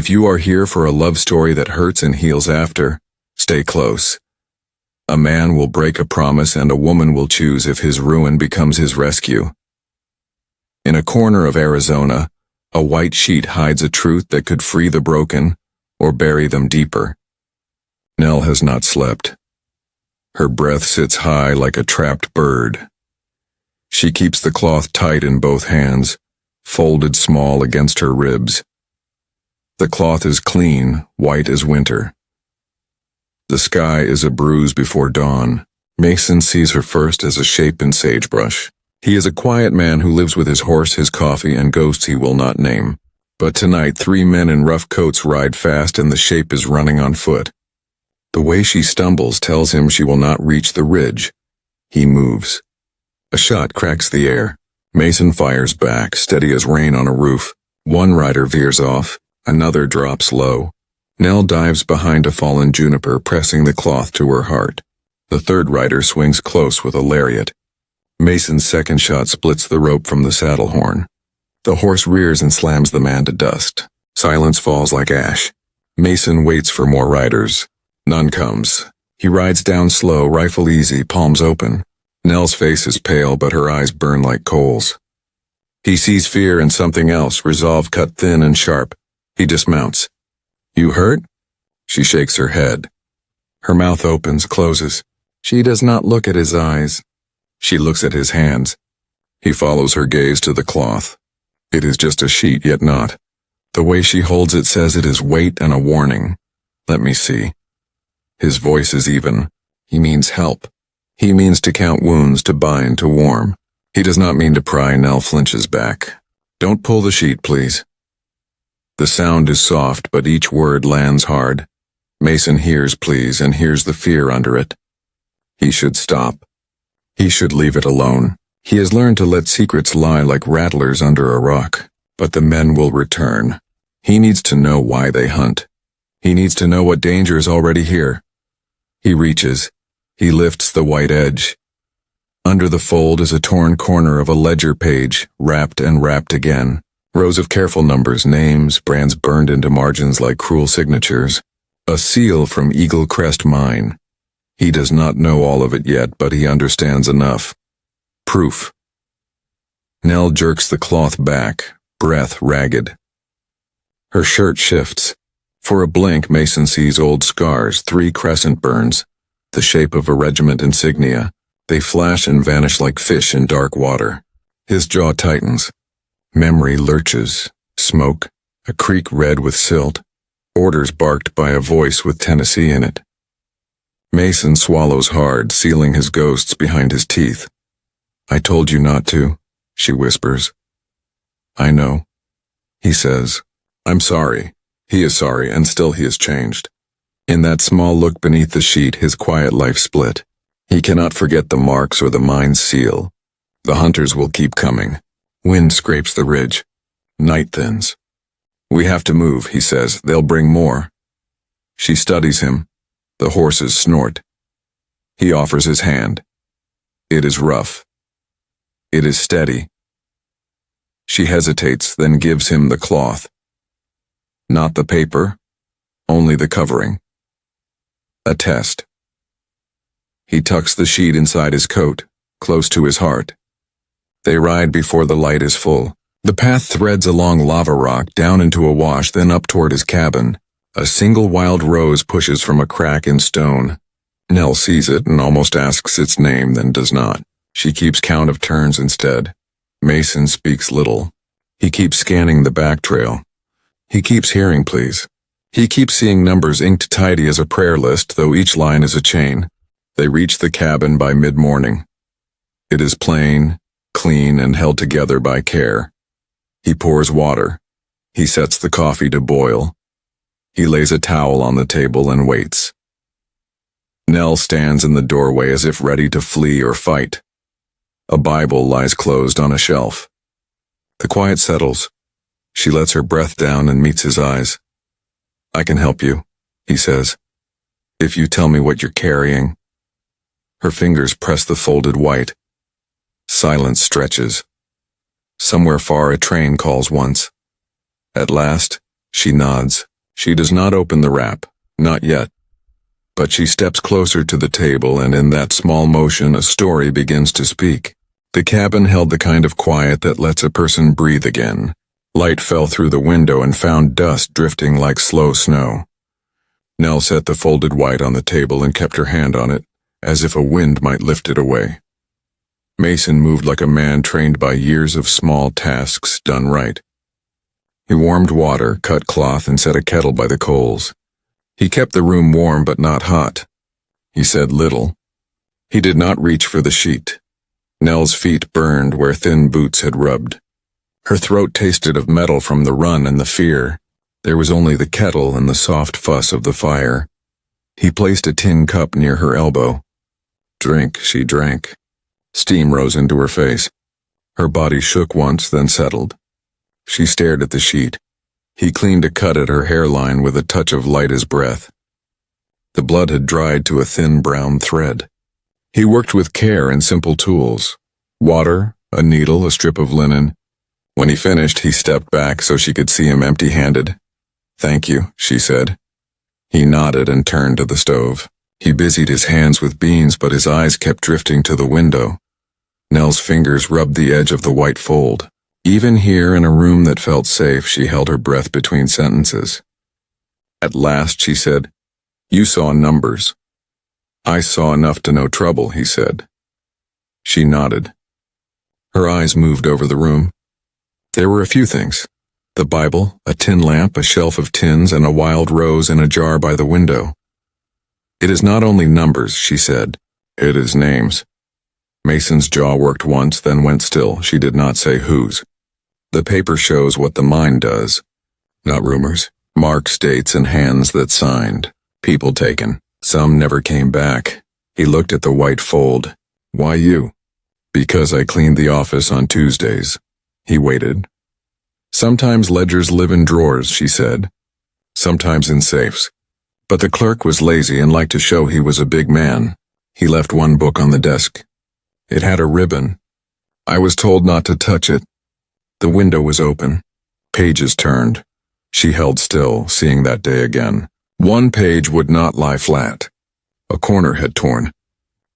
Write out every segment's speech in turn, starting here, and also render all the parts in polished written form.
If you are here for a love story that hurts and heals after, stay close. A man will break a promise and a woman will choose if his ruin becomes his rescue. In a corner of Arizona, a white sheet hides a truth that could free the broken or bury them deeper. Nell has not slept. Her breath sits high like a trapped bird. She keeps the cloth tight in both hands, folded small against her ribs. The cloth is clean, white as winter. The sky is a bruise before dawn. Mason sees her first as a shape in sagebrush. He is a quiet man who lives with his horse, his coffee, and ghosts he will not name. But tonight 3 men in rough coats ride fast and the shape is running on foot. The way she stumbles tells him she will not reach the ridge. He moves. A shot cracks the air. Mason fires back, steady as rain on a roof. One rider veers off. Another drops low. Nell dives behind a fallen juniper, pressing the cloth to her heart. The third rider swings close with a lariat. Mason's second shot splits the rope from the saddle horn. The horse rears and slams the man to dust. Silence falls like ash. Mason waits for more riders. None comes. He rides down slow, rifle easy, palms open. Nell's face is pale, but her eyes burn like coals. He sees fear and something else, resolve cut thin and sharp. He dismounts. "You hurt?" She shakes her head. Her mouth opens, closes. She does not look at his eyes. She looks at his hands. He follows her gaze to the cloth. It is just a sheet, yet not. The way she holds it says it is weight and a warning. Let me see. His voice is even. He means help. He means to count wounds, to bind, to warm. He does not mean to pry. Nell flinches back. "Don't pull the sheet, please." The sound is soft, but each word lands hard. Mason hears please and hears the fear under it. He should stop. He should leave it alone. He has learned to let secrets lie like rattlers under a rock, but the men will return. He needs to know why they hunt. He needs to know what danger is already here. He reaches. He lifts the white edge. Under the fold is a torn corner of a ledger page, wrapped and wrapped again. Rows of careful numbers, names, brands burned into margins like cruel signatures. A seal from Eagle Crest Mine. He does not know all of it yet, but he understands enough. Proof. Nell jerks the cloth back, breath ragged. Her shirt shifts. For a blink, Mason sees old scars, 3 crescent burns, the shape of a regiment insignia. They flash and vanish like fish in dark water. His jaw tightens. Memory lurches. Smoke. A creek red with silt. Orders barked by a voice with Tennessee in it. Mason swallows hard, sealing his ghosts behind his teeth. "I told you not to," she whispers. "I know," he says. "I'm sorry." He is sorry, and still he is changed. In that small look beneath the sheet, his quiet life split. He cannot forget the marks or the mine's seal. The hunters will keep coming. Wind scrapes the ridge. Night thins. "We have to move," he says. "They'll bring more." She studies him. The horses snort. He offers his hand. It is rough. It is steady. She hesitates, then gives him the cloth. Not the paper, only the covering. A test. He tucks the sheet inside his coat, close to his heart. They ride before the light is full. The path threads along lava rock, down into a wash, then up toward his cabin. A single wild rose pushes from a crack in stone. Nell sees it and almost asks its name, then does not. She keeps count of turns instead. Mason speaks little. He keeps scanning the back trail. He keeps hearing please. He keeps seeing numbers inked tidy as a prayer list, though each line is a chain. They reach the cabin by mid-morning. It is plain, clean, and held together by care. He pours water. He sets the coffee to boil. He lays a towel on the table and waits. Nell stands in the doorway as if ready to flee or fight. A Bible lies closed on a shelf. The quiet settles. She lets her breath down and meets his eyes. "I can help you," he says, "if you tell me what you're carrying." Her fingers press the folded white. Silence stretches. Somewhere far a train calls once. At last, she nods. She does not open the wrap, not yet. But she steps closer to the table, and in that small motion a story begins to speak. The cabin held the kind of quiet that lets a person breathe again. Light fell through the window and found dust drifting like slow snow. Nell set the folded white on the table and kept her hand on it, as if a wind might lift it away. Mason moved like a man trained by years of small tasks done right. He warmed water, cut cloth, and set a kettle by the coals. He kept the room warm but not hot. He said little. He did not reach for the sheet. Nell's feet burned where thin boots had rubbed. Her throat tasted of metal from the run and the fear. There was only the kettle and the soft fuss of the fire. He placed a tin cup near her elbow. Drink, she drank. Steam rose into her face. Her body shook once, then settled. She stared at the sheet. He cleaned a cut at her hairline with a touch of light as breath. The blood had dried to a thin brown thread. He worked with care and simple tools. Water, a needle, a strip of linen. When he finished, he stepped back so she could see him empty-handed. "Thank you," she said. He nodded and turned to the stove. He busied his hands with beans, but his eyes kept drifting to the window. Nell's fingers rubbed the edge of the white fold. Even here, in a room that felt safe, she held her breath between sentences. At last, she said, "You saw numbers." "I saw enough to know trouble," he said. She nodded. Her eyes moved over the room. There were a few things. The Bible, a tin lamp, a shelf of tins, and a wild rose in a jar by the window. "It is not only numbers," she said. "It is names." Mason's jaw worked once, then went still. She did not say whose. The paper shows what the mind does. Not rumors. Marks, dates, and hands that signed. People taken. Some never came back. He looked at the white fold. "Why you?" "Because I cleaned the office on Tuesdays." He waited. "Sometimes ledgers live in drawers," she said. "Sometimes in safes." But the clerk was lazy and liked to show he was a big man. He left one book on the desk. It had a ribbon. "I was told not to touch it." The window was open. Pages turned. She held still, seeing that day again. One page would not lie flat. A corner had torn.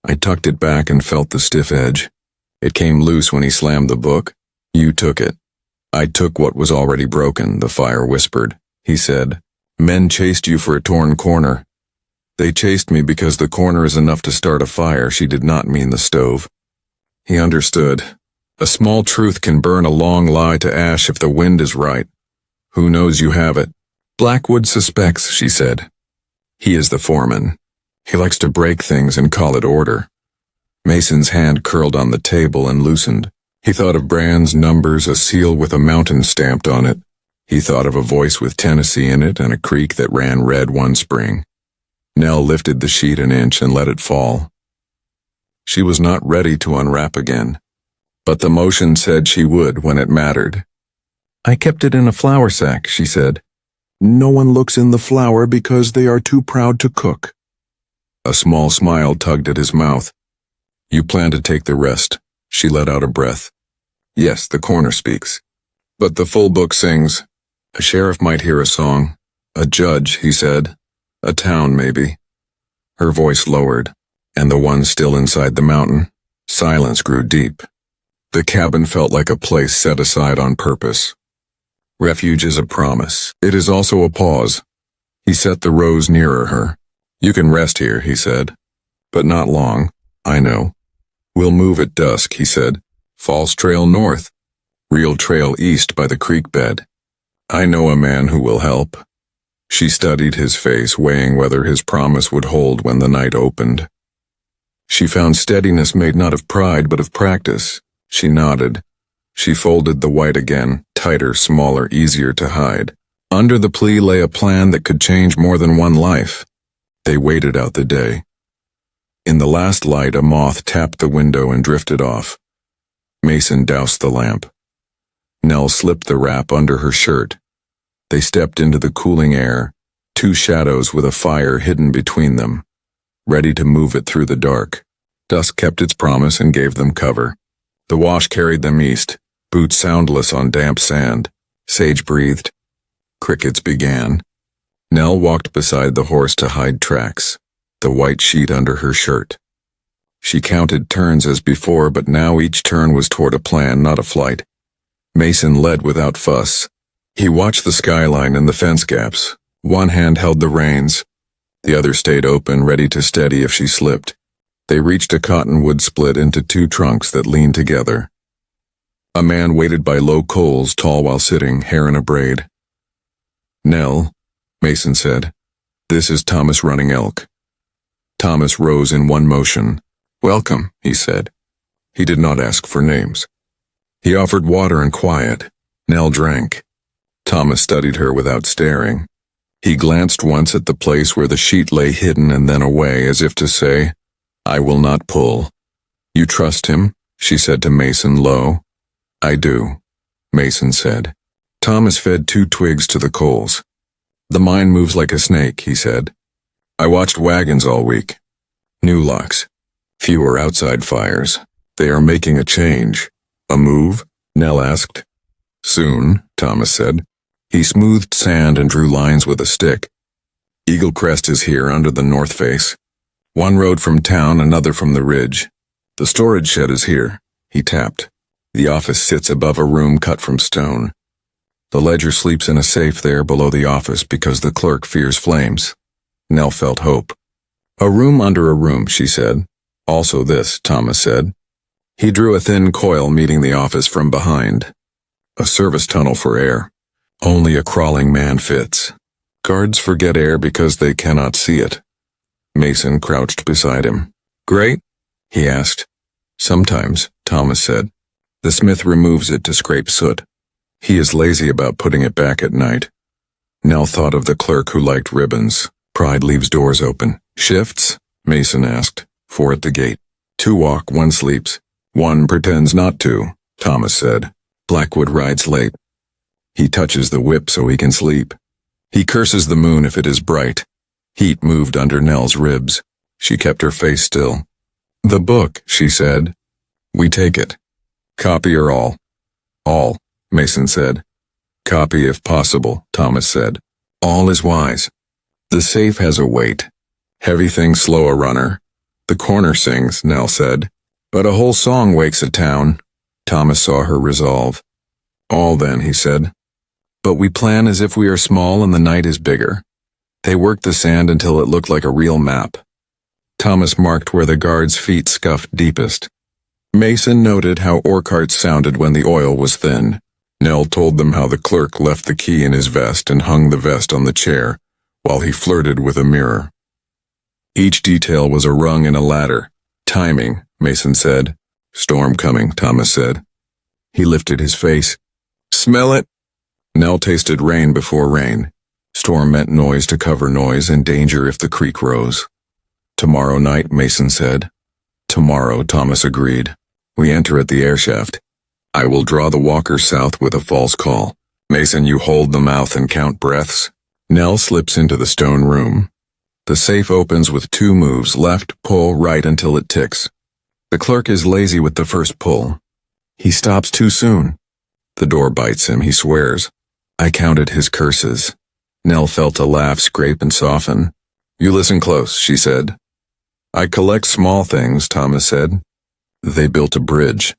I tucked it back and felt the stiff edge. It came loose when he slammed the book. "You took it." "I took what was already broken," the fire whispered. He said, "Men chased you for a torn corner." "They chased me because the corner is enough to start a fire." She did not mean the stove. He understood. A small truth can burn a long lie to ash if the wind is right. "Who knows you have it?" "Blackwood suspects," she said. "He is the foreman. He likes to break things and call it order." Mason's hand curled on the table and loosened. He thought of brands, numbers, a seal with a mountain stamped on it. He thought of a voice with Tennessee in it and a creek that ran red one spring. Nell lifted the sheet an inch and let it fall. She was not ready to unwrap again, but the motion said she would when it mattered. "I kept it in a flour sack," she said. "No one looks in the flour because they are too proud to cook." A small smile tugged at his mouth. "You plan to take the rest?" She let out a breath. "Yes, the corner speaks. But the full book sings. A sheriff might hear a song. A judge," he said. "A town, maybe." Her voice lowered, and the one still inside the mountain. Silence grew deep. The cabin felt like a place set aside on purpose. Refuge is a promise. It is also a pause. He set the rose nearer her. "You can rest here," he said. "But not long, I know." "We'll move at dusk," he said. "False trail north. Real trail east by the creek bed. I know a man who will help." She studied his face, weighing whether his promise would hold when the night opened. She found steadiness made not of pride but of practice. She nodded. She folded the white again, tighter, smaller, easier to hide. Under the plea lay a plan that could change more than one life. They waited out the day. In the last light, a moth tapped the window and drifted off. Mason doused the lamp. Nell slipped the wrap under her shirt. They stepped into the cooling air, two shadows with a fire hidden between them, ready to move it through the dark. Dusk kept its promise and gave them cover. The wash carried them east, boots soundless on damp sand. Sage breathed. Crickets began. Nell walked beside the horse to hide tracks, the white sheet under her shirt. She counted turns as before, but now each turn was toward a plan, not a flight. Mason led without fuss. He watched the skyline and the fence gaps. One hand held the reins. The other stayed open, ready to steady if she slipped. They reached a cottonwood split into two trunks that leaned together. A man waited by low coals, tall while sitting, hair in a braid. "Nell," Mason said. "This is Thomas running elk." Thomas rose in one motion. "Welcome," he said. He did not ask for names. He offered water and quiet. Nell drank. Thomas studied her without staring. He glanced once at the place where the sheet lay hidden and then away, as if to say, "I will not pull." "You trust him?" she said to Mason low. "I do," Mason said. Thomas fed 2 twigs to the coals. "The mine moves like a snake," he said. "I watched wagons all week. New locks. Fewer outside fires. They are making a change." "A move?" Nell asked. "Soon," Thomas said. He smoothed sand and drew lines with a stick. "Eagle Crest is here under the north face. One road from town, another from the ridge. The storage shed is here." He tapped. "The office sits above a room cut from stone. The ledger sleeps in a safe there below the office because the clerk fears flames." Nell felt hope. "A room under a room," she said. "Also this," Thomas said. He drew a thin coil meeting the office from behind. "A service tunnel for air. Only a crawling man fits. Guards forget air because they cannot see it." Mason crouched beside him. "Great?" he asked. "Sometimes," Thomas said. "The smith removes it to scrape soot. He is lazy about putting it back at night." Nell thought of the clerk who liked ribbons. "Pride leaves doors open." "Shifts?" Mason asked. "4 at the gate. 2 walk, 1 sleeps. 1 pretends not to," Thomas said. "Blackwood rides late. He touches the whip so he can sleep. He curses the moon if it is bright." Heat moved under Nell's ribs. She kept her face still. "The book," she said. "We take it. Copy or all?" "All," Mason said. "Copy if possible," Thomas said. "All is wise. The safe has a weight. Heavy things slow a runner." "The corner sings," Nell said. "But a whole song wakes a town." Thomas saw her resolve. "All then," he said. "But we plan as if we are small and the night is bigger." They worked the sand until it looked like a real map. Thomas marked where the guards' feet scuffed deepest. Mason noted how ore carts sounded when the oil was thin. Nell told them how the clerk left the key in his vest and hung the vest on the chair, while he flirted with a mirror. Each detail was a rung in a ladder. "Timing," Mason said. "Storm coming," Thomas said. He lifted his face. "Smell it?" Nell tasted rain before rain. Storm meant noise to cover noise and danger if the creek rose. "Tomorrow night," Mason said. "Tomorrow," Thomas agreed. "We enter at the airshaft. I will draw the walker south with a false call. Mason, you hold the mouth and count breaths." Nell slips into the stone room. The safe opens with 2 moves, left, pull, right until it ticks. The clerk is lazy with the first pull. He stops too soon. The door bites him, he swears. I counted his curses. Nell felt a laugh scrape and soften. "You listen close," she said. "I collect small things," Thomas said. They built a bridge.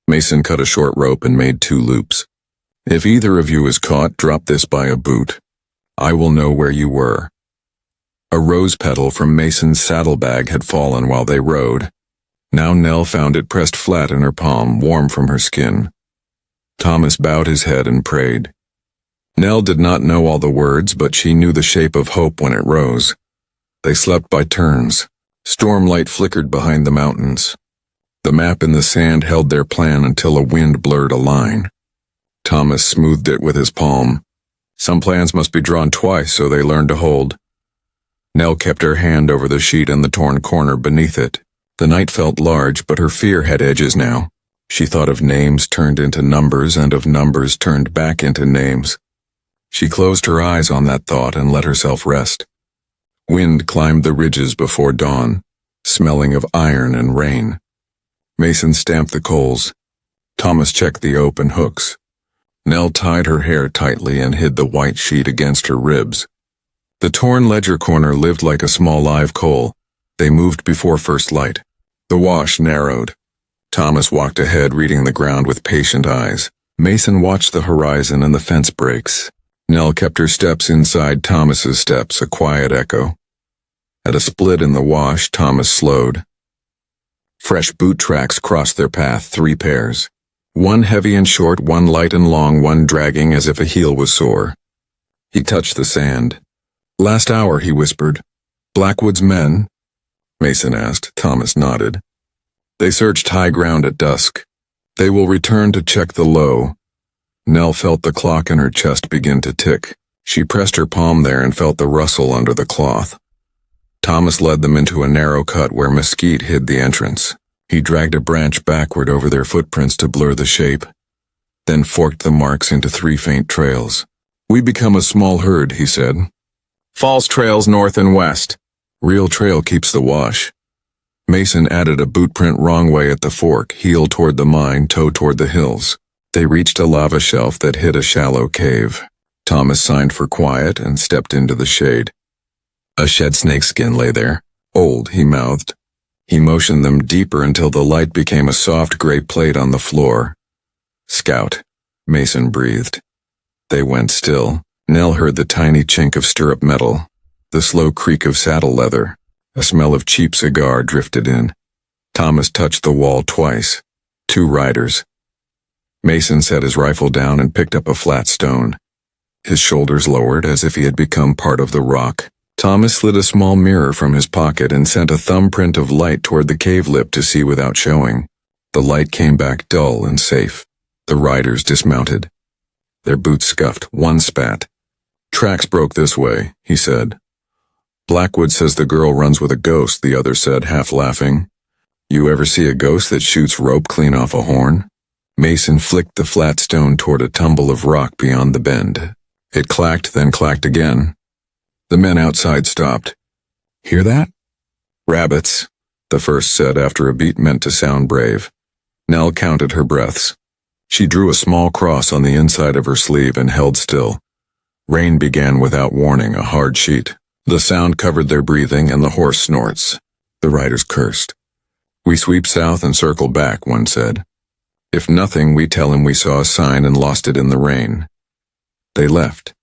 Mason cut a short rope and made 2 loops. "If either of you is caught, drop this by a boot. I will know where you were." A rose petal from Mason's saddlebag had fallen while they rode. Now Nell found it pressed flat in her palm, warm from her skin. Thomas bowed his head and prayed. Nell did not know all the words, but she knew the shape of hope when it rose. They slept by turns. Stormlight flickered behind the mountains. The map in the sand held their plan until a wind blurred a line. Thomas smoothed it with his palm. Some plans must be drawn twice so they learn to hold. Nell kept her hand over the sheet and the torn corner beneath it. The night felt large, but her fear had edges now. She thought of names turned into numbers and of numbers turned back into names. She closed her eyes on that thought and let herself rest. Wind climbed the ridges before dawn, smelling of iron and rain. Mason stamped the coals. Thomas checked the open hooks. Nell tied her hair tightly and hid the white sheet against her ribs. The torn ledger corner lived like a small live coal. They moved before first light. The wash narrowed. Thomas walked ahead, reading the ground with patient eyes. Mason watched the horizon and the fence breaks. Nell kept her steps inside Thomas's steps, a quiet echo. At a split in the wash, Thomas slowed. Fresh boot tracks crossed their path, 3 pairs. One heavy and short, one light and long, one dragging as if a heel was sore. He touched the sand. "Last hour," he whispered. "Blackwood's men?" Mason asked. Thomas nodded. "They searched high ground at dusk. They will return to check the low." Nell felt the clock in her chest begin to tick. She pressed her palm there and felt the rustle under the cloth. Thomas led them into a narrow cut where mesquite hid the entrance. He dragged a branch backward over their footprints to blur the shape, then forked the marks into 3 faint trails. "We become a small herd," he said. "False trails north and west. Real trail keeps the wash." Mason added a boot print wrong way at the fork, heel toward the mine, toe toward the hills. They reached a lava shelf that hid a shallow cave. Thomas signed for quiet and stepped into the shade. A shed snakeskin lay there. "Old," he mouthed. He motioned them deeper until the light became a soft gray plate on the floor. "Scout," Mason breathed. They went still. Nell heard the tiny chink of stirrup metal, the slow creak of saddle leather. A smell of cheap cigar drifted in. Thomas touched the wall twice. 2 riders. Mason set his rifle down and picked up a flat stone. His shoulders lowered as if he had become part of the rock. Thomas slid a small mirror from his pocket and sent a thumbprint of light toward the cave lip to see without showing. The light came back dull and safe. The riders dismounted. Their boots scuffed. One spat. "Tracks broke this way," he said. "Blackwood says the girl runs with a ghost," the other said, half laughing. "You ever see a ghost that shoots rope clean off a horn?" Mason flicked the flat stone toward a tumble of rock beyond the bend. It clacked, then clacked again. The men outside stopped. "Hear that?" "Rabbits," the first said after a beat meant to sound brave. Nell counted her breaths. She drew a small cross on the inside of her sleeve and held still. Rain began without warning, a hard sheet. The sound covered their breathing and the hoarse snorts. The riders cursed. "We sweep south and circle back," one said. "If nothing, we tell him we saw a sign and lost it in the rain." They left.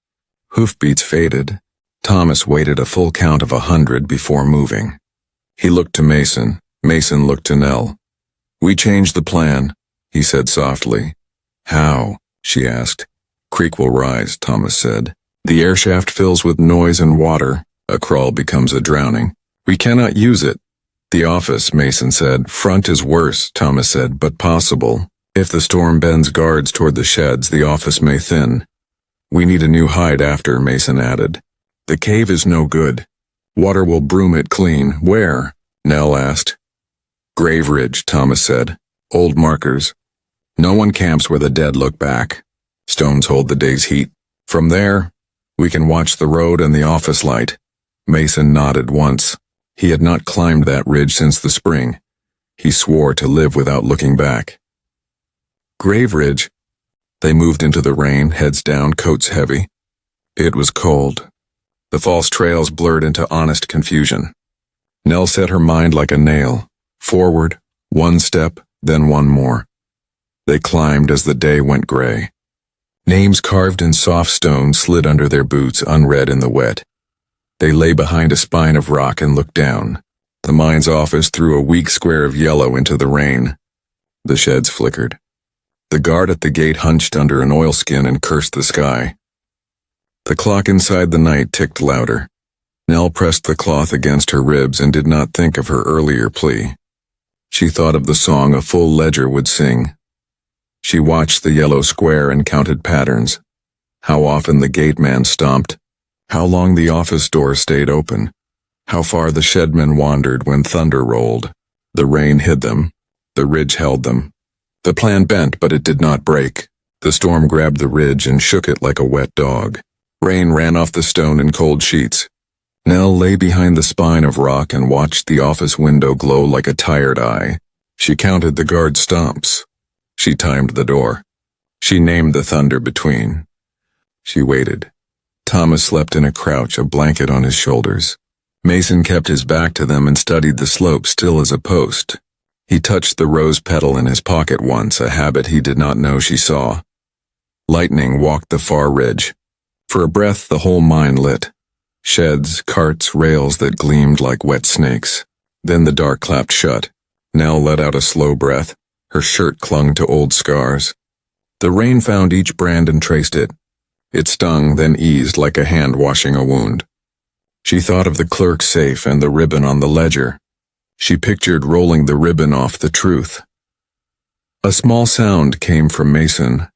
Hoofbeats faded. Thomas waited a full count of 100 before moving. He looked to Mason. Mason looked to Nell. "We changed the plan," he said softly. "How?" she asked. "Creek will rise," Thomas said. "The air shaft fills with noise and water. A crawl becomes a drowning. We cannot use it." "The office," Mason said. "Front is worse," Thomas said, "but possible. If the storm bends guards toward the sheds, the office may thin." "We need a new hide after," Mason added. "The cave is no good. Water will broom it clean." "Where?" Nell asked. "Grave Ridge," Thomas said. "Old markers. No one camps where the dead look back. Stones hold the day's heat. From there, we can watch the road and the office light." Mason nodded once. He had not climbed that ridge since the spring. He swore to live without looking back. Grave Ridge. They moved into the rain, heads down, coats heavy. It was cold. The false trails blurred into honest confusion. Nell set her mind like a nail. Forward, 1 step, then 1 more. They climbed as the day went gray. Names carved in soft stone slid under their boots, unread in the wet. They lay behind a spine of rock and looked down. The mine's office threw a weak square of yellow into the rain. The sheds flickered. The guard at the gate hunched under an oilskin and cursed the sky. The clock inside the night ticked louder. Nell pressed the cloth against her ribs and did not think of her earlier plea. She thought of the song a full ledger would sing. She watched the yellow square and counted patterns. How often the gate man stomped. How long the office door stayed open. How far the shedmen wandered when thunder rolled. The rain hid them. The ridge held them. The plan bent, but it did not break. The storm grabbed the ridge and shook it like a wet dog. Rain ran off the stone in cold sheets. Nell lay behind the spine of rock and watched the office window glow like a tired eye. She counted the guard stomps. She timed the door. She named the thunder between. She waited. Thomas slept in a crouch, a blanket on his shoulders. Mason kept his back to them and studied the slope still as a post. He touched the rose petal in his pocket once, a habit he did not know she saw. Lightning walked the far ridge. For a breath the whole mine lit. Sheds, carts, rails that gleamed like wet snakes. Then the dark clapped shut. Nell let out a slow breath. Her shirt clung to old scars. The rain found each brand and traced it. It stung, then eased like a hand washing a wound. She thought of the clerk's safe and the ribbon on the ledger. She pictured rolling the ribbon off the truth. A small sound came from Mason.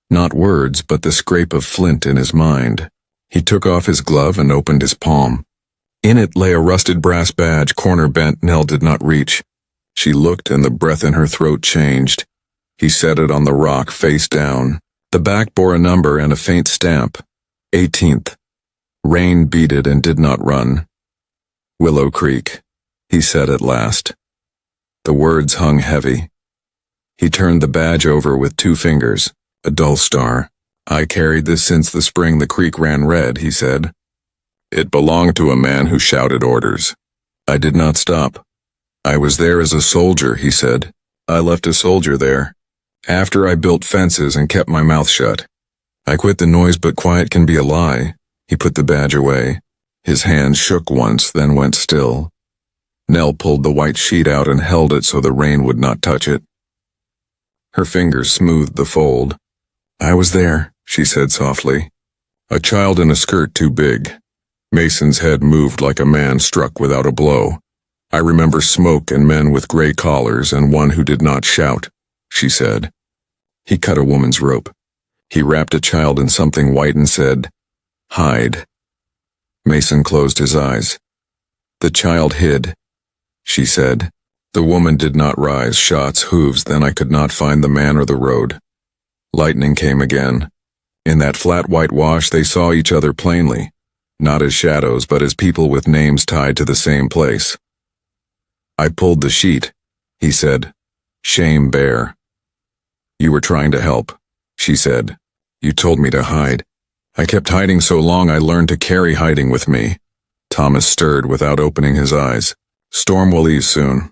Not words, but the scrape of flint in his mind. He took off his glove and opened his palm. In it lay a rusted brass badge, corner bent. Nell did not reach. She looked and the breath in her throat changed. He set it on the rock, face down. The back bore a number and a faint stamp. 18th. Rain beat it and did not run. Willow Creek, he said at last. The words hung heavy. He turned the badge over with 2 fingers, a dull star. I carried this since the spring the creek ran red, he said. It belonged to a man who shouted orders. I did not stop. I was there as a soldier, he said. I left a soldier there. After I built fences and kept my mouth shut. I quit the noise, but quiet can be a lie. He put the badge away. His hand shook once, then went still. Nell pulled the white sheet out and held it so the rain would not touch it. Her fingers smoothed the fold. I was there, she said softly. A child in a skirt too big. Mason's head moved like a man struck without a blow. I remember smoke and men with gray collars and one who did not shout, she said. He cut a woman's rope. He wrapped a child in something white and said, hide. Mason closed his eyes. The child hid, she said. The woman did not rise. Shots, hooves, then I could not find the man or the road. Lightning came again. In that flat white wash they saw each other plainly, not as shadows but as people with names tied to the same place. I pulled the sheet, he said. Shame bare. You were trying to help, she said. You told me to hide. I kept hiding so long I learned to carry hiding with me. Thomas stirred without opening his eyes. Storm will ease soon.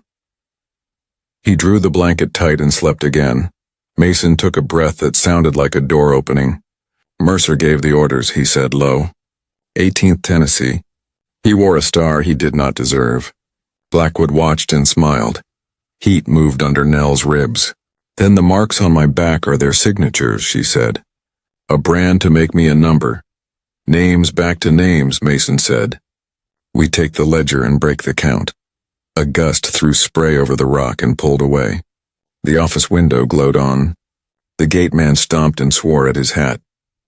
He drew the blanket tight and slept again. Mason took a breath that sounded like a door opening. Mercer gave the orders, he said low. 18th Tennessee. He wore a star he did not deserve. Blackwood watched and smiled. Heat moved under Nell's ribs. Then the marks on my back are their signatures, she said. A brand to make me a number. Names back to names, Mason said. We take the ledger and break the count. A gust threw spray over the rock and pulled away. The office window glowed on. The gateman stomped and swore at his hat.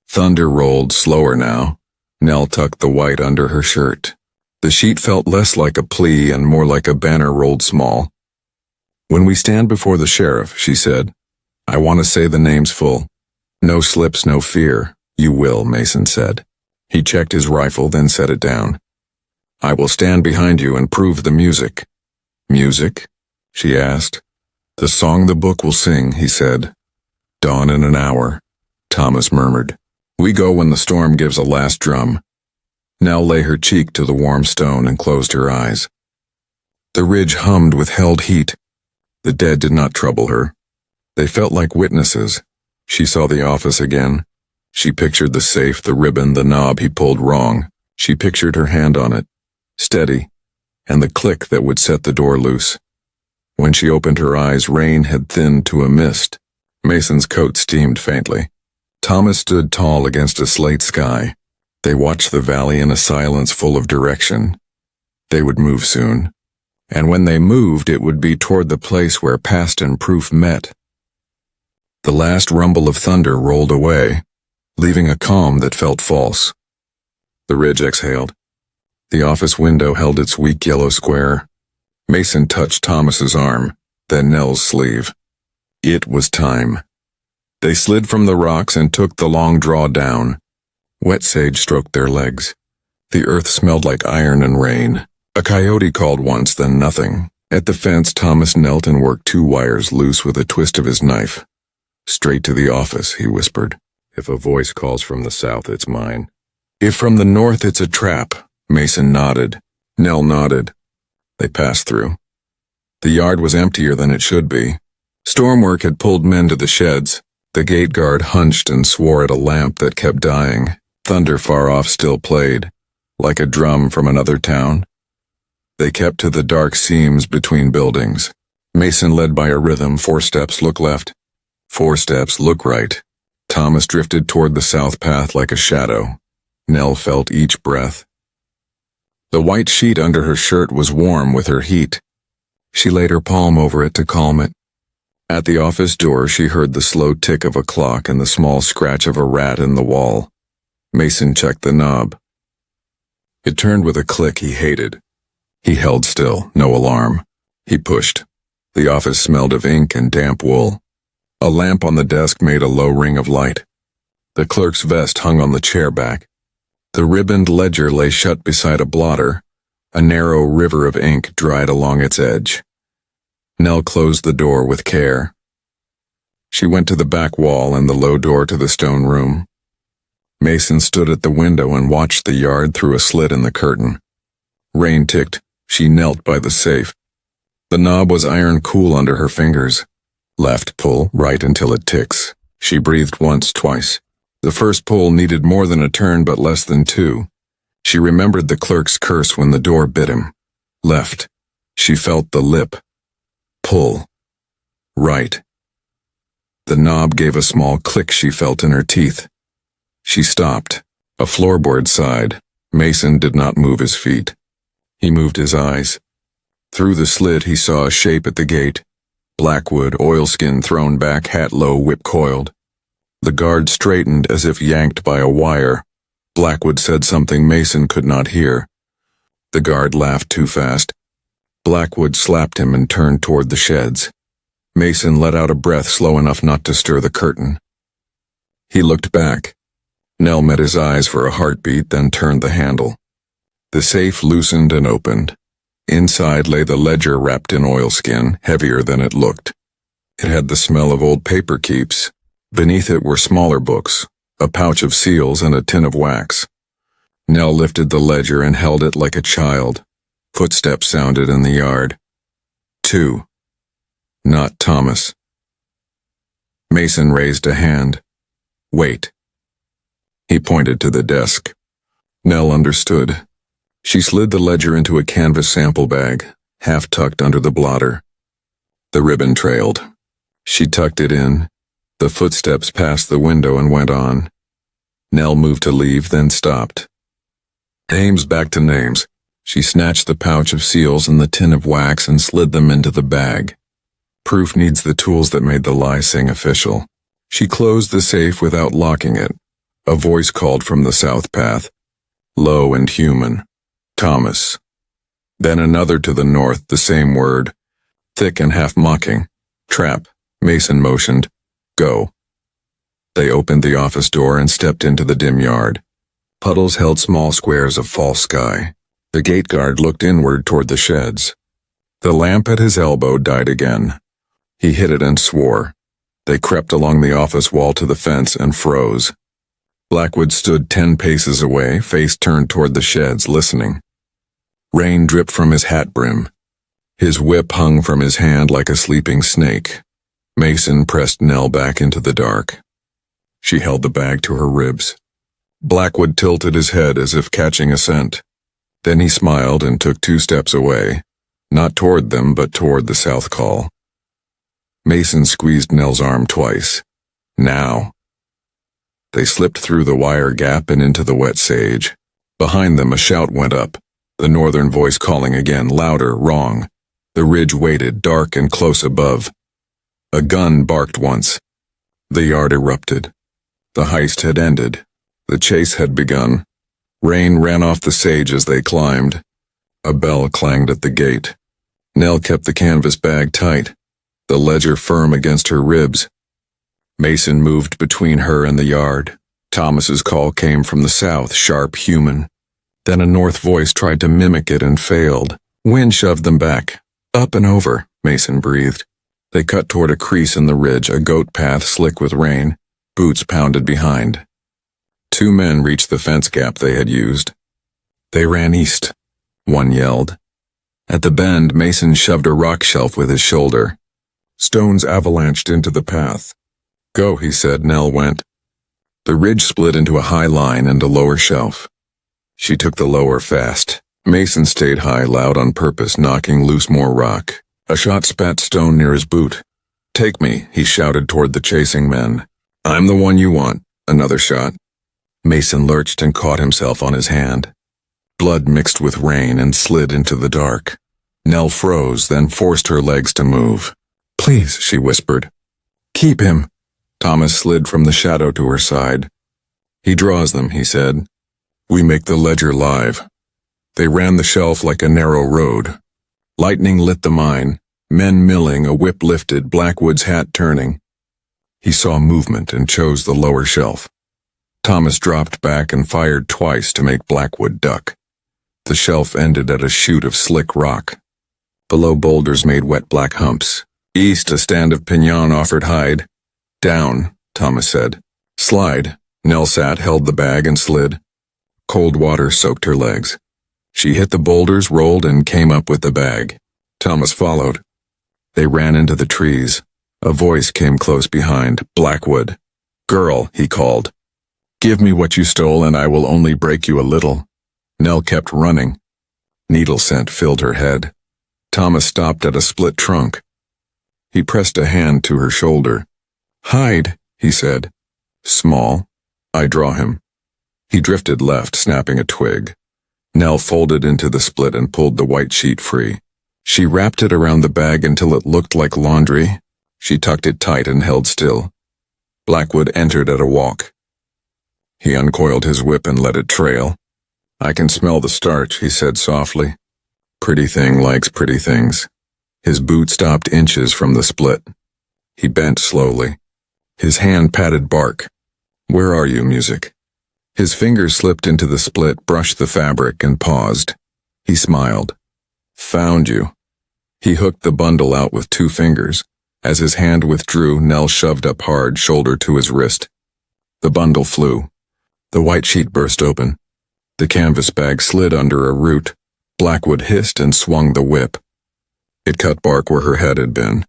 Thunder rolled slower now. Nell tucked the white under her shirt. The sheet felt less like a plea and more like a banner rolled small. When we stand before the sheriff, she said, I want to say the names full. No slips, no fear. You will, Mason said. He checked his rifle, then set it down. I will stand behind you and prove the music. Music? She asked. The song the book will sing, he said. Dawn in an hour, Thomas murmured. We go when the storm gives a last drum. Nell lay her cheek to the warm stone and closed her eyes. The ridge hummed with held heat. The dead did not trouble her. They felt like witnesses. She saw the office again. She pictured the safe, the ribbon, the knob he pulled wrong. She pictured her hand on it, steady, and the click that would set the door loose. When she opened her eyes, rain had thinned to a mist. Mason's coat steamed faintly. Thomas stood tall against a slate sky. They watched the valley in a silence full of direction. They would move soon. And when they moved, it would be toward the place where past and proof met. The last rumble of thunder rolled away, leaving a calm that felt false. The ridge exhaled. The office window held its weak yellow square. Mason touched Thomas's arm, then Nell's sleeve. It was time. They slid from the rocks and took the long draw down. Wet sage stroked their legs. The earth smelled like iron and rain. A coyote called once, then nothing. At the fence, Thomas knelt and worked 2 wires loose with a twist of his knife. Straight to the office, he whispered. If a voice calls from the south, it's mine. If from the north it's a trap, Mason nodded. Nell nodded. They passed through. The yard was emptier than it should be. Storm work had pulled men to the sheds. The gate guard hunched and swore at a lamp that kept dying. Thunder far off still played, like a drum from another town. They kept to the dark seams between buildings. Mason led by a rhythm. 4 steps, look left. 4 steps, look right. Thomas drifted toward the south path like a shadow. Nell felt each breath. The white sheet under her shirt was warm with her heat. She laid her palm over it to calm it. At the office door she heard the slow tick of a clock and the small scratch of a rat in the wall. Mason checked the knob. It turned with a click he hated. He held still, no alarm. He pushed. The office smelled of ink and damp wool. A lamp on the desk made a low ring of light. The clerk's vest hung on the chair back. The ribboned ledger lay shut beside a blotter. A narrow river of ink dried along its edge. Nell closed the door with care. She went to the back wall and the low door to the stone room. Mason stood at the window and watched the yard through a slit in the curtain. Rain ticked. She knelt by the safe. The knob was iron cool under her fingers. Left pull, right until it ticks. She breathed once, twice. The first pull needed more than a turn but less than 2. She remembered the clerk's curse when the door bit him. Left. She felt the lip. Pull. Right. The knob gave a small click she felt in her teeth. She stopped. A floorboard sighed. Mason did not move his feet. He moved his eyes. Through the slit he saw a shape at the gate. Blackwood, oilskin thrown back, hat low, whip coiled. The guard straightened as if yanked by a wire. Blackwood said something Mason could not hear. The guard laughed too fast. Blackwood slapped him and turned toward the sheds. Mason let out a breath slow enough not to stir the curtain. He looked back. Nell met his eyes for a heartbeat, then turned the handle. The safe loosened and opened. Inside lay the ledger wrapped in oilskin, heavier than it looked. It had the smell of old paper keeps. Beneath it were smaller books, a pouch of seals and a tin of wax. Nell lifted the ledger and held it like a child. Footsteps sounded in the yard. 2. Not Thomas. Mason raised a hand. Wait. He pointed to the desk. Nell understood. She slid the ledger into a canvas sample bag, half tucked under the blotter. The ribbon trailed. She tucked it in. The footsteps passed the window and went on. Nell moved to leave, then stopped. Names back to names. She snatched the pouch of seals and the tin of wax and slid them into the bag. Proof needs the tools that made the lie sing official. She closed the safe without locking it. A voice called from the south path. Low and human. Thomas. Then another to the north, the same word. Thick and half mocking. Trap. Mason motioned. Go. They opened the office door and stepped into the dim yard. Puddles held small squares of false sky. The gate guard looked inward toward the sheds. The lamp at his elbow died again. He hit it and swore. They crept along the office wall to the fence and froze. Blackwood stood 10 paces away, face turned toward the sheds, listening. Rain dripped from his hat brim. His whip hung from his hand like a sleeping snake. Mason pressed Nell back into the dark. She held the bag to her ribs. Blackwood tilted his head as if catching a scent. Then he smiled and took 2 steps away, not toward them but toward the south call. Mason squeezed Nell's arm twice. Now. They slipped through the wire gap and into the wet sage. Behind them a shout went up, the northern voice calling again, louder, wrong. The ridge waited, dark and close above. A gun barked once. The yard erupted. The heist had ended. The chase had begun. Rain ran off the sage as they climbed. A bell clanged at the gate. Nell kept the canvas bag tight, the ledger firm against her ribs. Mason moved between her and the yard. Thomas's call came from the south, sharp, human. Then a north voice tried to mimic it and failed. Wind shoved them back. Up and over, Mason breathed. They cut toward a crease in the ridge, a goat path slick with rain. Boots pounded behind. Two men reached the fence gap they had used. They ran east, one yelled. At the bend, Mason shoved a rock shelf with his shoulder. Stones avalanched into the path. Go, he said. Nell went. The ridge split into a high line and a lower shelf. She took the lower fast. Mason stayed high, loud on purpose, knocking loose more rock. A shot spat stone near his boot. Take me, he shouted toward the chasing men. I'm the one you want. Another shot. Mason lurched and caught himself on his hand. Blood mixed with rain and slid into the dark. Nell froze, then forced her legs to move. Please, she whispered. Keep him. Thomas slid from the shadow to her side. He draws them, he said. We make the ledger live. They ran the shelf like a narrow road. Lightning lit the mine, men milling, a whip lifted, Blackwood's hat turning. He saw movement and chose the lower shelf. Thomas dropped back and fired twice to make Blackwood duck. The shelf ended at a chute of slick rock. Below, boulders made wet black humps. East, a stand of piñon offered hide. Down, Thomas said. Slide. Nell sat, held the bag, and slid. Cold water soaked her legs. She hit the boulders, rolled, and came up with the bag. Thomas followed. They ran into the trees. A voice came close behind. Blackwood. Girl, he called. Give me what you stole and I will only break you a little. Nell kept running. Needle scent filled her head. Thomas stopped at a split trunk. He pressed a hand to her shoulder. Hide, he said. Small. I draw him. He drifted left, snapping a twig. Nell folded into the split and pulled the white sheet free. She wrapped it around the bag until it looked like laundry. She tucked it tight and held still. Blackwood entered at a walk. He uncoiled his whip and let it trail. I can smell the starch, he said softly. Pretty thing likes pretty things. His boot stopped inches from the split. He bent slowly. His hand patted bark. Where are you, music? His fingers slipped into the split, brushed the fabric, and paused. He smiled. Found you. He hooked the bundle out with 2 fingers. As his hand withdrew, Nell shoved up hard, shoulder to his wrist. The bundle flew. The white sheet burst open. The canvas bag slid under a root. Blackwood hissed and swung the whip. It cut bark where her head had been.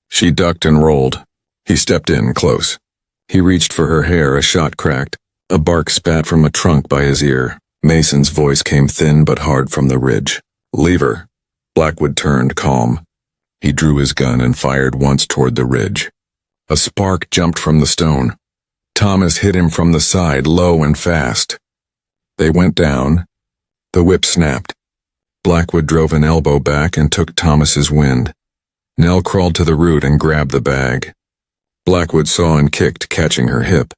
She ducked and rolled. He stepped in close. He reached for her hair, a shot cracked. A bark spat from a trunk by his ear. Mason's voice came thin but hard from the ridge. Leave her. Blackwood turned, calm. He drew his gun and fired once toward the ridge. A spark jumped from the stone. Thomas hit him from the side, low and fast. They went down. The whip snapped. Blackwood drove an elbow back and took Thomas's wind. Nell crawled to the root and grabbed the bag. Blackwood saw and kicked, catching her hip.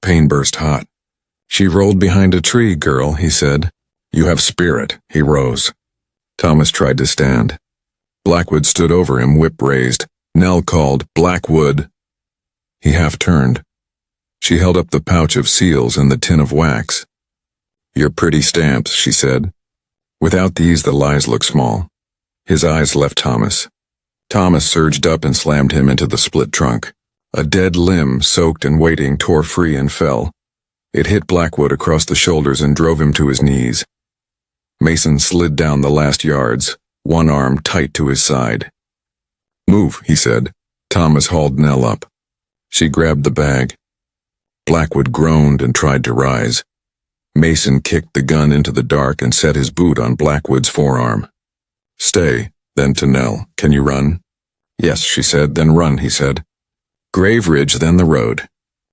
Pain burst hot. She rolled behind a tree, girl, he said. You have spirit. He rose. Thomas tried to stand. Blackwood stood over him, whip raised. Nell called, Blackwood. He half turned. She held up the pouch of seals and the tin of wax. Your pretty stamps, she said. Without these, the lies look small. His eyes left Thomas. Thomas surged up and slammed him into the split trunk. A dead limb, soaked and waiting, tore free and fell. It hit Blackwood across the shoulders and drove him to his knees. Mason slid down the last yards, one arm tight to his side. Move, he said. Thomas hauled Nell up. She grabbed the bag. Blackwood groaned and tried to rise. Mason kicked the gun into the dark and set his boot on Blackwood's forearm. Stay, then to Nell. Can you run? Yes, she said. Then run, he said. Grave Ridge, then the road.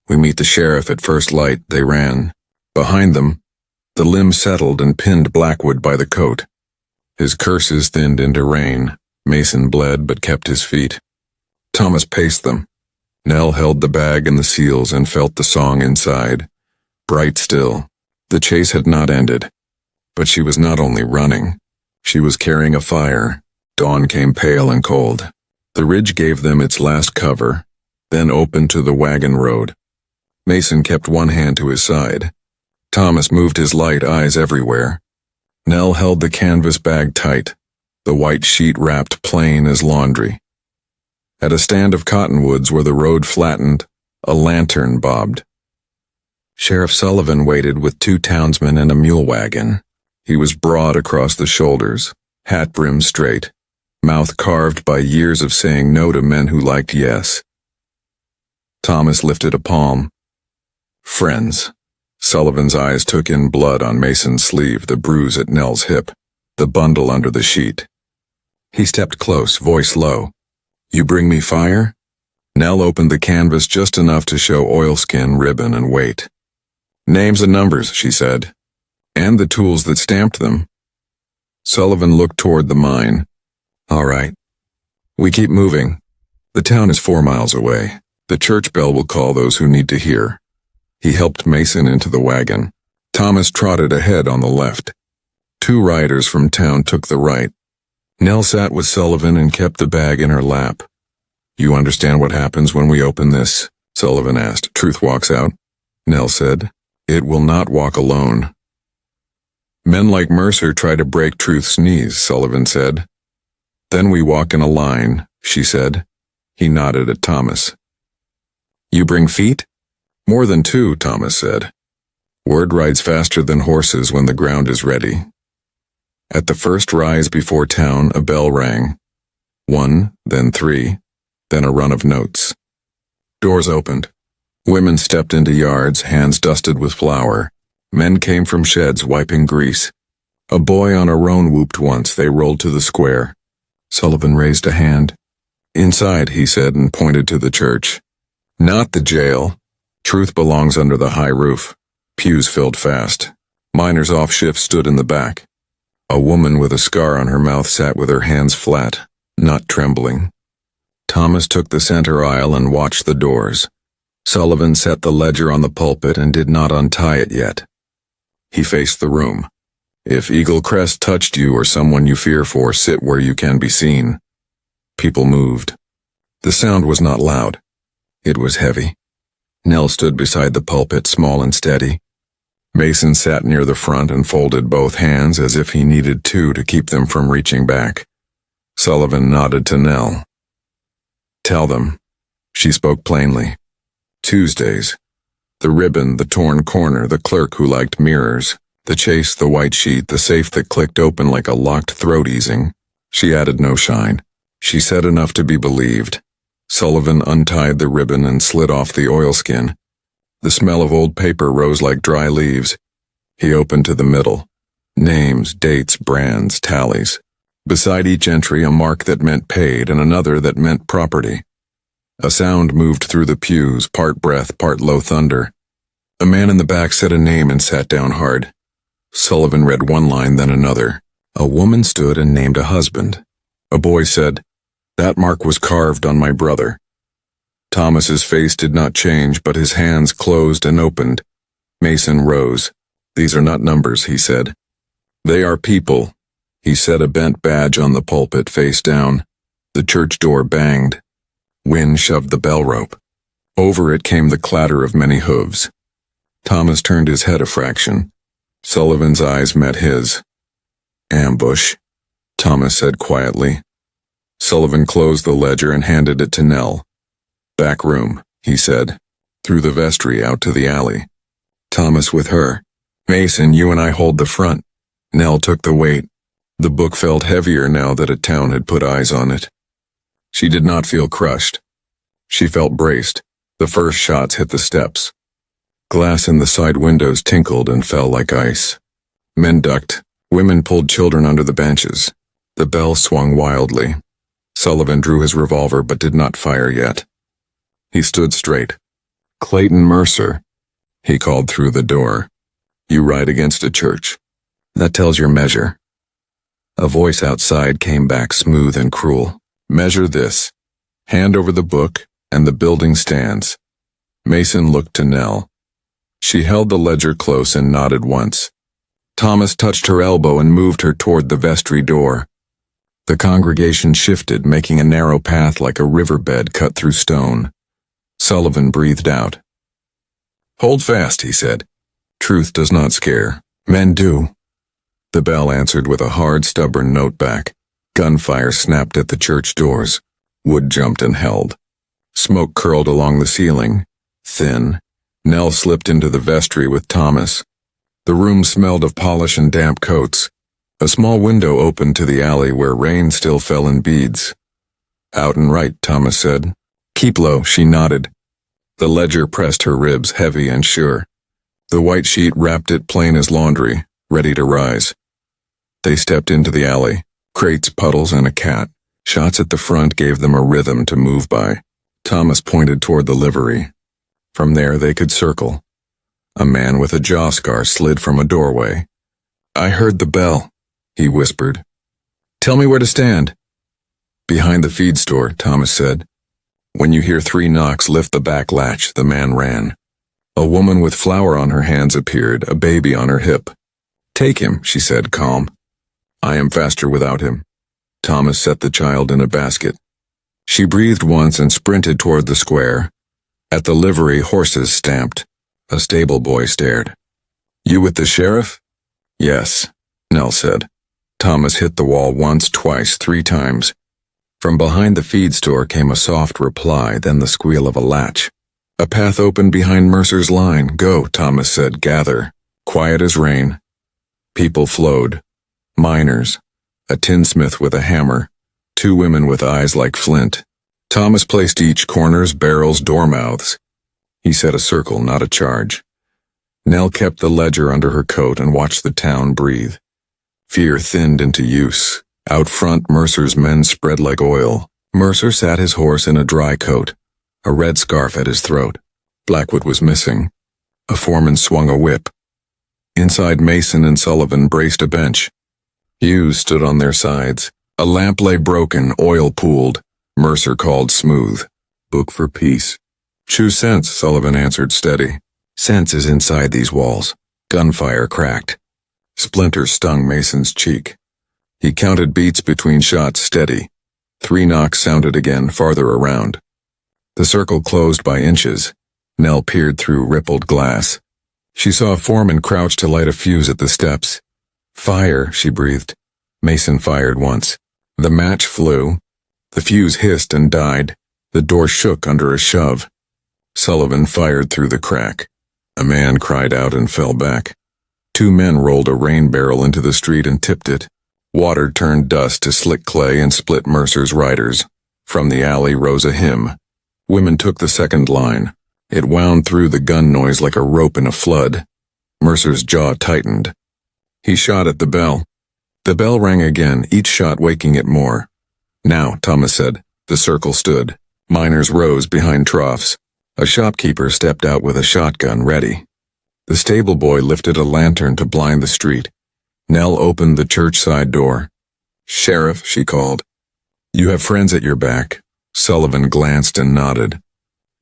We meet the sheriff at first light. They ran. Behind them, the limb settled and pinned Blackwood by the coat. His curses thinned into rain. Mason bled but kept his feet. Thomas paced them. Nell held the bag and the seals and felt the song inside. Bright still. The chase had not ended. But she was not only running. She was carrying a fire. Dawn came pale and cold. The ridge gave them its last cover, then opened to the wagon road. Mason kept one hand to his side. Thomas moved his light eyes everywhere. Nell held the canvas bag tight, the white sheet wrapped plain as laundry. At a stand of cottonwoods where the road flattened, a lantern bobbed. Sheriff Sullivan waited with 2 townsmen and a mule wagon. He was broad across the shoulders, hat brim straight, mouth carved by years of saying no to men who liked yes. Thomas lifted a palm. Friends. Sullivan's eyes took in blood on Mason's sleeve, the bruise at Nell's hip, the bundle under the sheet. He stepped close, voice low. You bring me fire? Nell opened the canvas just enough to show oilskin, ribbon, and weight. Names and numbers, she said, and the tools that stamped them. Sullivan looked toward the mine. All right. We keep moving. The town is 4 miles away. The church bell will call those who need to hear. He helped Mason into the wagon. Thomas trotted ahead on the left. 2 riders from town took the right. Nell sat with Sullivan and kept the bag in her lap. You understand what happens when we open this? Sullivan asked. Truth walks out. Nell said, it will not walk alone. Men like Mercer try to break Truth's knees, Sullivan said. Then we walk in a line, she said. He nodded at Thomas. You bring feet? More than 2, Thomas said. Word rides faster than horses when the ground is ready. At the first rise before town, a bell rang. 1, then 3, then a run of notes. Doors opened. Women stepped into yards, hands dusted with flour. Men came from sheds wiping grease. A boy on a roan whooped once. They rolled to the square. Sullivan raised a hand. Inside, he said, and pointed to the church. Not the jail. Truth belongs under the high roof. Pews filled fast. Miners off shift stood in the back. A woman with a scar on her mouth sat with her hands flat, not trembling. Thomas took the center aisle and watched the doors. Sullivan set the ledger on the pulpit and did not untie it yet. He faced the room. If Eagle Crest touched you or someone you fear for, sit where you can be seen. People moved. The sound was not loud. It was heavy. Nell stood beside the pulpit, small and steady. Mason sat near the front and folded both hands as if he needed 2 to keep them from reaching back. Sullivan nodded to Nell. Tell them. She spoke plainly. Tuesdays. The ribbon, the torn corner, the clerk who liked mirrors, the chase, the white sheet, the safe that clicked open like a locked throat easing. She added no shine. She said enough to be believed. Sullivan untied the ribbon and slid off the oilskin. The smell of old paper rose like dry leaves. He opened to the middle. Names, dates, brands, tallies. Beside each entry, a mark that meant paid and another that meant property. A sound moved through the pews, part breath, part low thunder. A man in the back said a name and sat down hard. Sullivan read one line, then another. A woman stood and named a husband. A boy said, That mark was carved on my brother. Thomas's face did not change, but his hands closed and opened. Mason rose. These are not numbers, he said. They are people. He set a bent badge on the pulpit face down. The church door banged. Wind shoved the bell rope. Over it came the clatter of many hooves. Thomas turned his head a fraction. Sullivan's eyes met his. Ambush, Thomas said quietly. Sullivan closed the ledger and handed it to Nell. Back room, he said, through the vestry out to the alley. Thomas with her. Mason, you and I hold the front. Nell took the weight. The book felt heavier now that a town had put eyes on it. She did not feel crushed. She felt braced. The first shots hit the steps. Glass in the side windows tinkled and fell like ice. Men ducked. Women pulled children under the benches. The bell swung wildly. Sullivan drew his revolver but did not fire yet. He stood straight. Clayton Mercer, he called through the door. You ride against a church. That tells your measure. A voice outside came back smooth and cruel. Measure this. Hand over the book, and the building stands. Mason looked to Nell. She held the ledger close and nodded once. Thomas touched her elbow and moved her toward the vestry door. The congregation shifted, making a narrow path like a riverbed cut through stone. Sullivan breathed out. Hold fast, he said. Truth does not scare. Men do. The bell answered with a hard, stubborn note back. Gunfire snapped at the church doors. Wood jumped and held. Smoke curled along the ceiling. Thin, Nell slipped into the vestry with Thomas. The room smelled of polish and damp coats. A small window opened to the alley where rain still fell in beads. "Out and right," Thomas said. "Keep low," she nodded. The ledger pressed her ribs, heavy and sure. The white sheet wrapped it plain as laundry, ready to rise. They stepped into the alley. Crates, puddles, and a cat. Shots at the front gave them a rhythm to move by. Thomas pointed toward the livery. From there they could circle. A man with a jaw scar slid from a doorway. "I heard the bell," he whispered. "Tell me where to stand." "Behind the feed store," Thomas said. "When you hear 3 knocks, lift the back latch." The man ran. A woman with flour on her hands appeared, a baby on her hip. "Take him," she said, calm. "I am faster without him." Thomas set the child in a basket. She breathed once and sprinted toward the square. At the livery, horses stamped. A stable boy stared. "You with the sheriff?" "Yes," Nell said. Thomas hit the wall once, twice, 3 times. From behind the feed store came a soft reply, then the squeal of a latch. A path opened behind Mercer's line. "Go," Thomas said. "Gather." Quiet as rain. People flowed. Miners. A tinsmith with a hammer. 2 women with eyes like flint. Thomas placed each corners, barrels, door mouths. He set a circle, not a charge. Nell kept the ledger under her coat and watched the town breathe. Fear thinned into use. Out front, Mercer's men spread like oil. Mercer sat his horse in a dry coat, a red scarf at his throat. Blackwood was missing. A foreman swung a whip. Inside, Mason and Sullivan braced a bench. Hughes stood on their sides. A lamp lay broken, oil pooled. Mercer called smooth. "Book for peace." "Choose sense," Sullivan answered steady. "Sense is inside these walls." Gunfire cracked. Splinters stung Mason's cheek. He counted beats between shots, steady. 3 knocks sounded again, farther around. The circle closed by inches. Nell peered through rippled glass. She saw a foreman crouch to light a fuse at the steps. "Fire," she breathed. Mason fired once. The match flew. The fuse hissed and died. The door shook under a shove. Sullivan fired through the crack. A man cried out and fell back. 2 men rolled a rain barrel into the street and tipped it. Water turned dust to slick clay and split Mercer's riders. From the alley rose a hymn. Women took the second line. It wound through the gun noise like a rope in a flood. Mercer's jaw tightened. He shot at the bell. The bell rang again, each shot waking it more. "Now," Thomas said. The circle stood. Miners rose behind troughs. A shopkeeper stepped out with a shotgun ready. The stable boy lifted a lantern to blind the street. Nell opened the church side door. "Sheriff," she called. "You have friends at your back." Sullivan glanced and nodded.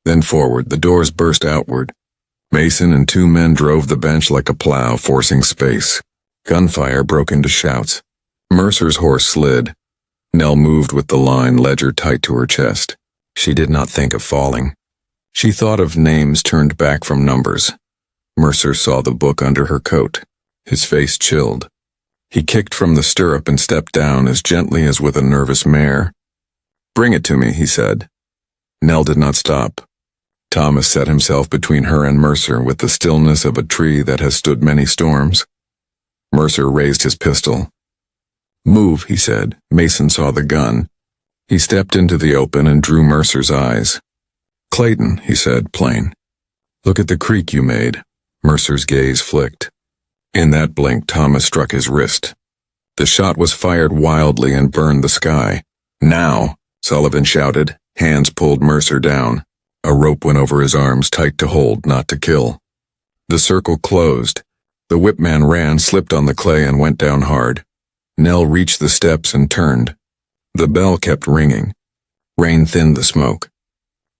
Then forward, the doors burst outward. Mason and 2 men drove the bench like a plow, forcing space. Gunfire broke into shouts. Mercer's horse slid. Nell moved with the line, ledger tight to her chest. She did not think of falling. She thought of names turned back from numbers. Mercer saw the book under her coat. His face chilled. He kicked from the stirrup and stepped down as gently as with a nervous mare. "Bring it to me," he said. Nell did not stop. Thomas set himself between her and Mercer with the stillness of a tree that has stood many storms. Mercer raised his pistol. "Move," he said. Mason saw the gun. He stepped into the open and drew Mercer's eyes. "Clayton," he said, plain. "Look at the creek you made." Mercer's gaze flicked. In that blink, Thomas struck his wrist. The shot was fired wildly and burned the sky. "Now!" Sullivan shouted. Hands pulled Mercer down. A rope went over his arms, tight to hold, not to kill. The circle closed. The whipman ran, slipped on the clay, and went down hard. Nell reached the steps and turned. The bell kept ringing. Rain thinned the smoke.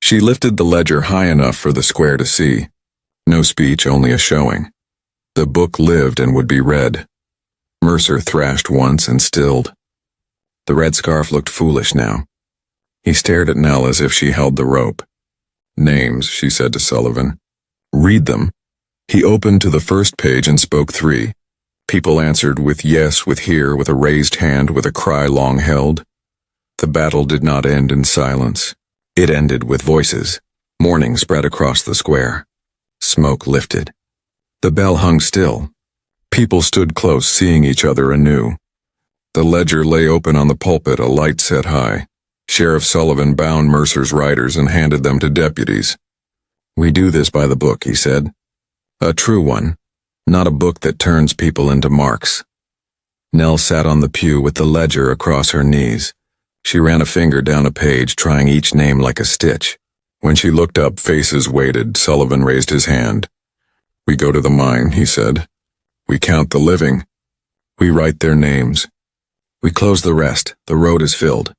She lifted the ledger high enough for the square to see. No speech, only a showing. The book lived and would be read. Mercer thrashed once and stilled. The red scarf looked foolish now. He stared at Nell as if she held the rope. "Names," she said to Sullivan. "Read them." He opened to the first page and spoke 3. People answered with yes, with here, with a raised hand, with a cry long held. The battle did not end in silence. It ended with voices. Mourning spread across the square. Smoke lifted. The bell hung still. People stood close, seeing each other anew. The ledger lay open on the pulpit, a light set high. Sheriff Sullivan bound Mercer's riders and handed them to deputies. "We do this by the book," he said. "A true one, not a book that turns people into marks." Nell sat on the pew with the ledger across her knees. She ran a finger down a page, trying each name like a stitch. When she looked up, faces waited. Sullivan raised his hand. "We go to the mine," he said. "We count the living. We write their names. We close the rest. The road is filled.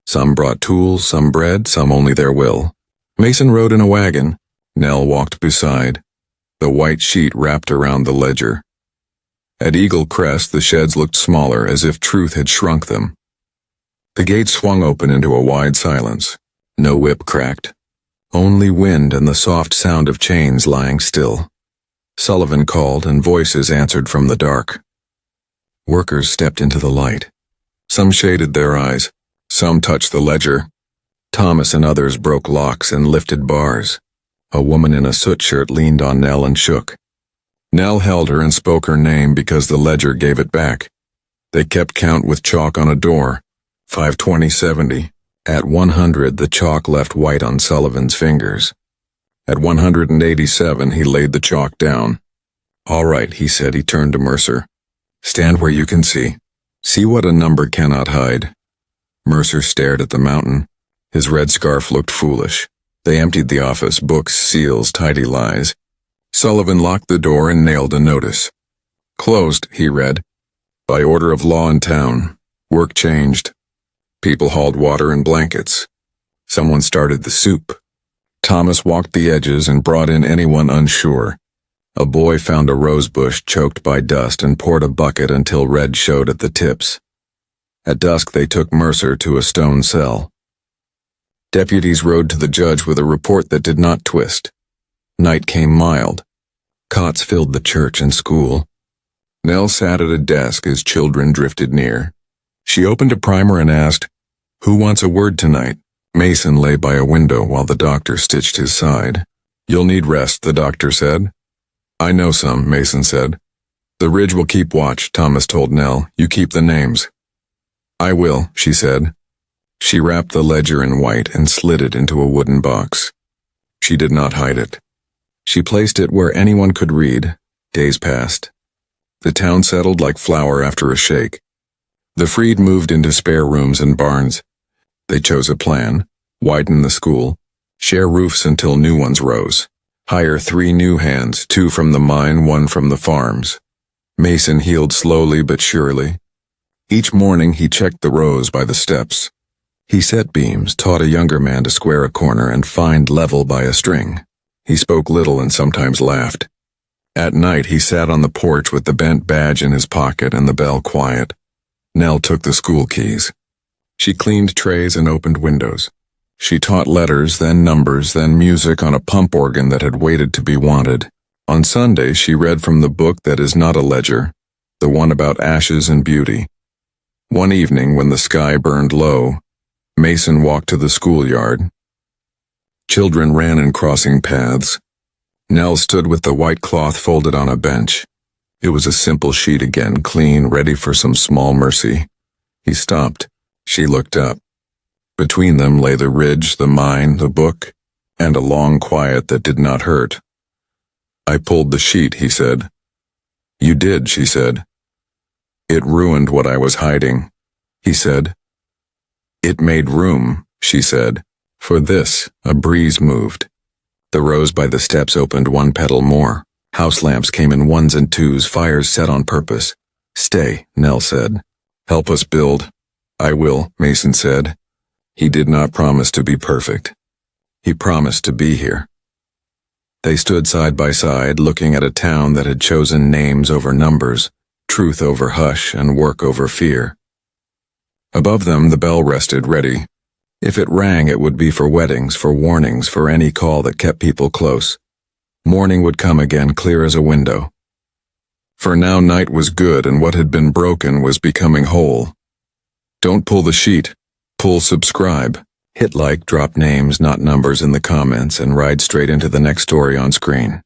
Some brought tools, some bread, some only their will." Mason rode in a wagon. Nell walked beside. The white sheet wrapped around the ledger. At Eagle Crest, the sheds looked smaller, as if truth had shrunk them. The gate swung open into a wide silence. No whip cracked. Only wind and the soft sound of chains lying still. Sullivan called, and voices answered from the dark. Workers stepped into the light. Some shaded their eyes. Some touched the ledger. Thomas and others broke locks and lifted bars. A woman in a soot shirt leaned on Nell and shook. Nell held her and spoke her name because the ledger gave it back. They kept count with chalk on a door. 520-70. At 100, the chalk left white on Sullivan's fingers. At 187, he laid the chalk down. "All right," he said. He turned to Mercer. "Stand where you can see. See what a number cannot hide." Mercer stared at the mountain. His red scarf looked foolish. They emptied the office, books, seals, tidy lies. Sullivan locked the door and nailed a notice. "Closed," he read. "By order of law in town. Work changed. People hauled water and blankets. Someone started the soup. Thomas walked the edges and brought in anyone unsure. A boy found a rose bush choked by dust and poured a bucket until red showed at the tips. At dusk they took Mercer to a stone cell. Deputies rode to the judge with a report that did not twist. Night came mild. Cots filled the church and school. Nell sat at a desk as children drifted near. She opened a primer and asked, "Who wants a word tonight?" Mason lay by a window while the doctor stitched his side. "You'll need rest," the doctor said. "I know some," Mason said. "The ridge will keep watch," Thomas told Nell. "You keep the names." "I will," she said. She wrapped the ledger in white and slid it into a wooden box. She did not hide it. She placed it where anyone could read. Days passed. The town settled like flour after a shake. The freed moved into spare rooms and barns. They chose a plan: widen the school, share roofs until new ones rose, hire 3 new hands, 2 from the mine, 1 from the farms. Mason healed slowly but surely. Each morning he checked the rows by the steps. He set beams, taught a younger man to square a corner and find level by a string. He spoke little and sometimes laughed. At night he sat on the porch with the bent badge in his pocket and the bell quiet. Nell took the school keys. She cleaned trays and opened windows. She taught letters, then numbers, then music on a pump organ that had waited to be wanted. On Sunday she read from the book that is not a ledger, the one about ashes and beauty. One evening when the sky burned low, Mason walked to the schoolyard. Children ran in crossing paths. Nell stood with the white cloth folded on a bench. It was a simple sheet again, clean, ready for some small mercy. He stopped. She looked up. Between them lay the ridge, the mine, the book, and a long quiet that did not hurt. "I pulled the sheet," he said. "You did," she said. "It ruined what I was hiding," he said. "It made room," she said. For this, a breeze moved. The rose by the steps opened 1 petal more. House lamps came in 1s and 2s, fires set on purpose. "Stay," Nell said. "Help us build." "I will," Mason said. He did not promise to be perfect. He promised to be here. They stood side by side, looking at a town that had chosen names over numbers, truth over hush, and work over fear. Above them the bell rested, ready. If it rang, it would be for weddings, for warnings, for any call that kept people close. Morning would come again, clear as a window. For now night was good, and what had been broken was becoming whole. Don't pull the sheet. Pull subscribe. Hit like, drop names, not numbers in the comments, and ride straight into the next story on screen.